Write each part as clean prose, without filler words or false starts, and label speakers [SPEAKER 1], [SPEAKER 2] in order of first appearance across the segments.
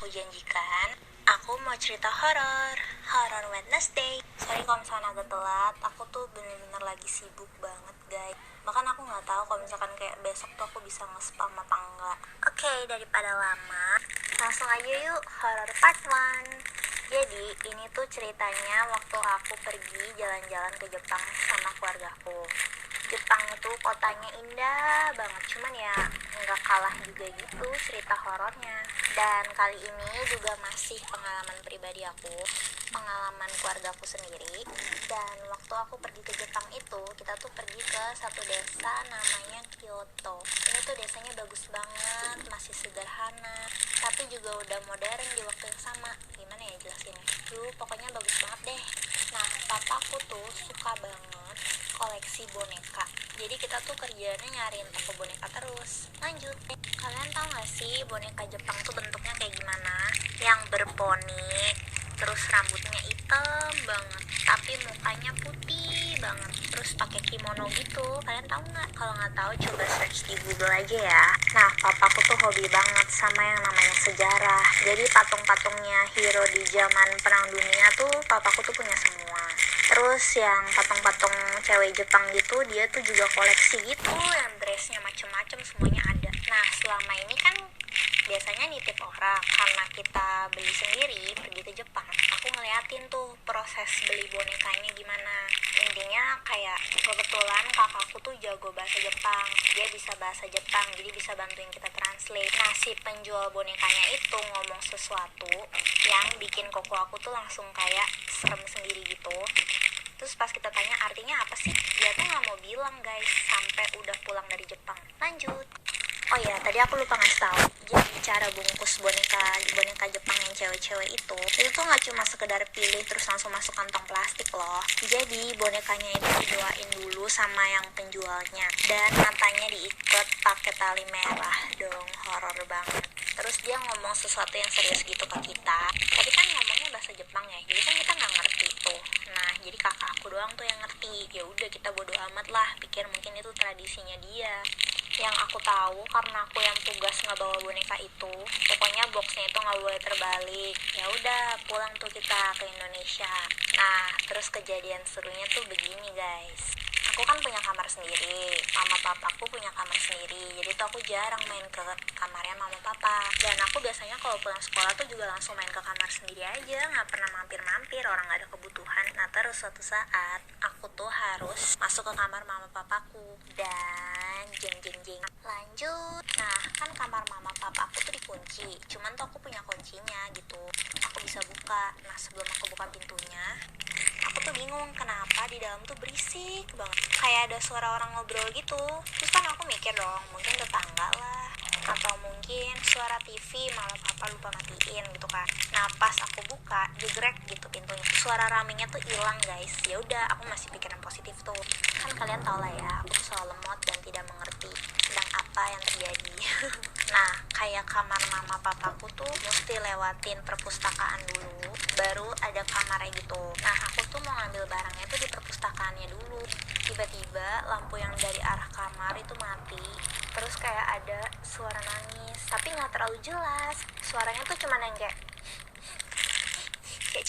[SPEAKER 1] aku janjikan, aku mau cerita horor Wednesday. Sorry kalau misalkan agak telat, aku tuh bener-bener lagi sibuk banget guys. Bahkan aku nggak tahu kalau misalkan kayak besok tuh aku bisa nge-spam apa enggak. Oke, daripada lama, langsung aja yuk horor part 1. Jadi ini tuh ceritanya waktu aku pergi jalan-jalan ke Jepang sama keluargaku. Jepang itu kotanya indah banget, cuman ya nggak kalah juga gitu cerita horornya. Dan kali ini juga masih pengalaman pribadi aku, pengalaman keluargaku sendiri. Dan waktu aku pergi ke Jepang itu, kita tuh pergi ke satu desa namanya Kyoto. Ini tuh desanya bagus banget, masih sederhana, tapi juga udah modern di waktu yang sama. Gimana ya jelasinnya? Pokoknya bagus banget deh. Nah, papaku tuh suka banget koleksi boneka. Jadi kita tuh kerjanya nyariin toko boneka terus. Lanjut, kalian tahu gak sih boneka Jepang tuh bentuknya kayak gimana? Yang berponi, terus rambutnya hitam banget, tapi mukanya putih banget, terus pakai kimono gitu. Kalian tahu nggak? Kalau nggak tahu coba search di Google aja ya. Nah, papaku tuh hobi banget sama yang namanya sejarah. Jadi patung-patungnya hero di zaman Perang Dunia tuh papaku tuh punya semua. Terus yang patung-patung cewek Jepang gitu, dia tuh juga koleksi gitu, yang dressnya macem-macem semuanya ada. Nah, selama ini kan biasanya nitip orang, karena kita beli sendiri pergi ke Jepang. Aku ngeliatin tuh proses beli bonekanya gimana. Intinya kayak kebetulan kakakku tuh jago bahasa Jepang, dia bisa bahasa Jepang, jadi bisa bantuin kita translate. Nah, si penjual bonekanya itu ngomong sesuatu yang bikin koko aku tuh langsung kayak serem sendiri gitu. Terus pas kita tanya artinya apa sih, dia tuh gak mau bilang guys, sampai udah pulang dari Jepang. Lanjut. Oh iya, tadi aku lupa ngasih tahu. Jadi cara bungkus boneka Jepang yang cewek-cewek itu tuh nggak cuma sekedar pilih terus langsung masuk kantong plastik loh. Jadi bonekanya itu didoain dulu sama yang penjualnya, dan matanya diikat pakai tali merah dong, horor banget. Terus dia ngomong sesuatu yang serius gitu ke kita. Tadi kan ngomongnya bahasa Jepang ya, jadi kan kita nggak ngerti tuh. Nah, jadi kakak aku doang tuh yang ngerti. Ya udah, kita bodo amat lah, pikir mungkin itu tradisinya dia. Yang aku tahu karena aku yang tugas ngebawa boneka itu, pokoknya boxnya itu nggak boleh terbalik. Ya udah, pulang tuh kita ke Indonesia. Nah, terus kejadian serunya tuh begini guys. Aku kan punya kamar sendiri, mama papaku punya kamar sendiri, jadi tuh aku jarang main ke kamarnya mama papa. Dan aku biasanya kalau pulang sekolah tuh juga langsung main ke kamar sendiri aja, nggak pernah mampir-mampir, orang nggak ada kebutuhan. Nah, terus suatu saat aku tuh harus masuk ke kamar mama papaku, dan jeng lanjut. Nah, kan kamar mama papa aku tuh dikunci, cuman tuh aku punya kuncinya gitu, aku bisa buka. Nah, sebelum aku buka pintunya, aku tuh bingung kenapa di dalam tuh berisik banget, kayak ada suara orang ngobrol gitu. Terus kan aku mikir dong, mungkin tetangga lah, atau mungkin suara TV malah papa lupa matiin gitu kan. Nah, pas aku buka, jegrek gitu pintunya, suara ramenya tuh hilang guys. Ya udah, aku masih pikiran positif tuh. Kan kalian tau lah ya, aku tuh selalu lemot dan tidak mengerti sedang apa yang terjadi. Nah, kayak kamar mama papaku tuh mesti lewatin perpustakaan dulu, baru ada kamarnya gitu. Nah, aku tuh mau ngambil barangnya tuh di perpustakaannya dulu. Tiba-tiba lampu yang dari arah kamar itu mati. Terus kayak ada suara nangis, tapi nggak terlalu jelas. Suaranya tuh cuma yang kayak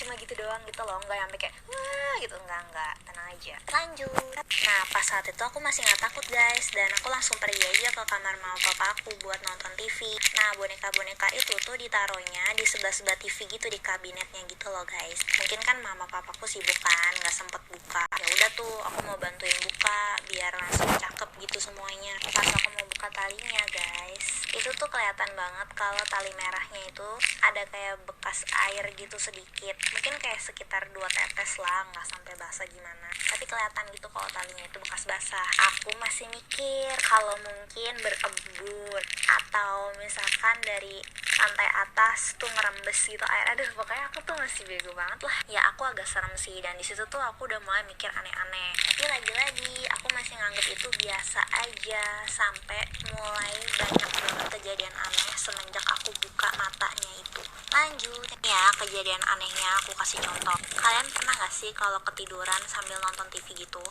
[SPEAKER 1] cuma gitu doang gitu loh, nggak sampai kayak wah gitu, nggak, tenang aja. Lanjut. Nah, pas saat itu aku masih nggak takut guys, dan aku langsung pergi aja ke kamar mama papa aku buat nonton TV. Nah, boneka-boneka itu tuh ditaruhnya di sebelah-sebelah TV gitu, di kabinetnya gitu loh guys. Mungkin kan mama papaku sibuk kan, nggak sempet buka. Ya udah tuh, aku mau bantuin buka biar langsung cakep gitu semuanya. Pas aku mau buka talinya guys, itu tuh kelihatan banget kalau tali merahnya itu ada kayak bekas air gitu sedikit, mungkin kayak sekitar 2 tetes lah, nggak sampai basah gimana, tapi kelihatan gitu kalau talinya itu bekas basah. Aku masih mikir kalau mungkin berembun atau misalkan dari lantai atas tuh ngerembes gitu air. Aduh, pokoknya aku tuh masih bego banget lah ya. Aku agak serem sih, dan disitu tuh aku udah mulai mikir aneh-aneh. Tapi lagi-lagi aku masih nganggep itu biasa aja, sampai mulai banyak banget kejadian aneh semenjak aku buka matanya itu. Lanjut ya, kejadian anehnya aku kasih contoh. Kalian pernah gak sih kalau ketiduran sambil nonton TV gitu,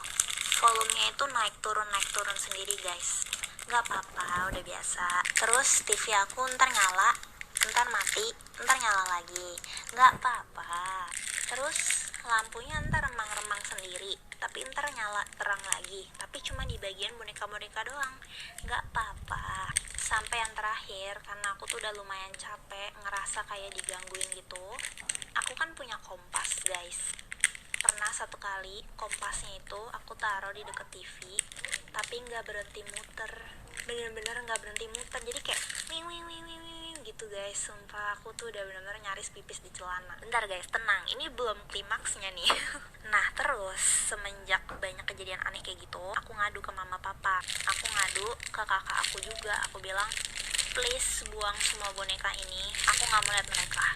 [SPEAKER 1] volumenya itu naik turun sendiri guys? Gak apa-apa, udah biasa. Terus TV aku ntar nyala, ntar mati, ntar nyala lagi, nggak apa-apa. Terus lampunya ntar remang-remang sendiri, tapi ntar nyala terang lagi, tapi cuma di bagian boneka-boneka doang, nggak apa-apa. Sampai yang terakhir, karena aku tuh udah lumayan capek ngerasa kayak digangguin gitu, aku kan punya kompas guys. Pernah satu kali kompasnya itu aku taruh di deket TV, tapi nggak berhenti muter, bener-bener nggak berhenti muter, jadi kayak wing wing wing wing wing gitu guys. Sumpah aku tuh udah bener-bener nyaris pipis di celana. Bentar guys, tenang, ini belum klimaksnya nih. Nah terus semenjak banyak kejadian aneh kayak gitu, aku ngadu ke mama papa, aku ngadu ke kakak aku juga. Aku bilang, please buang semua boneka ini, aku nggak mau lihat mereka.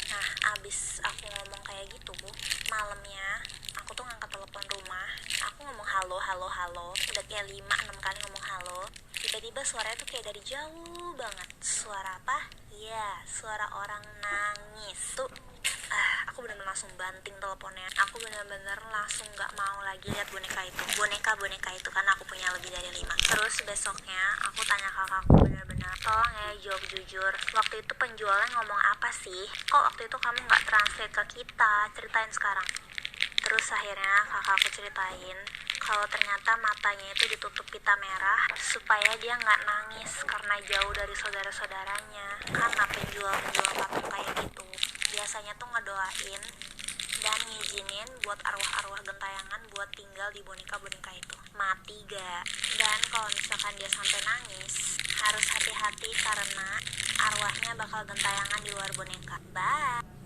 [SPEAKER 1] Nah abis aku ngomong kayak gitu, malamnya aku tuh ngangkat telepon rumah, aku ngomong halo halo halo, udah kayak 5-6 kali ngomong halo. Tiba-tiba suaranya tuh kayak dari jauh banget. Suara apa? Iya, suara orang nangis. Tuh aku bener-bener langsung banting teleponnya. Aku bener-bener langsung gak mau lagi lihat boneka itu, boneka itu, karena aku punya lebih dari 5. Terus besoknya aku tanya kakakku, bener-bener tolong ya jawab jujur, waktu itu penjualnya ngomong apa sih? Kok waktu itu kamu gak translate ke kita? Ceritain sekarang. Terus akhirnya kakakku ceritain kalau ternyata matanya itu ditutup pita merah supaya dia nggak nangis karena jauh dari saudara-saudaranya. Karena penjual-penjual patung kayak gitu biasanya tuh ngedoain dan ngizinin buat arwah-arwah gentayangan buat tinggal di boneka-boneka itu. Mati gak? Dan kalau misalkan dia sampai nangis, harus hati-hati karena arwahnya bakal gentayangan di luar boneka. Bye!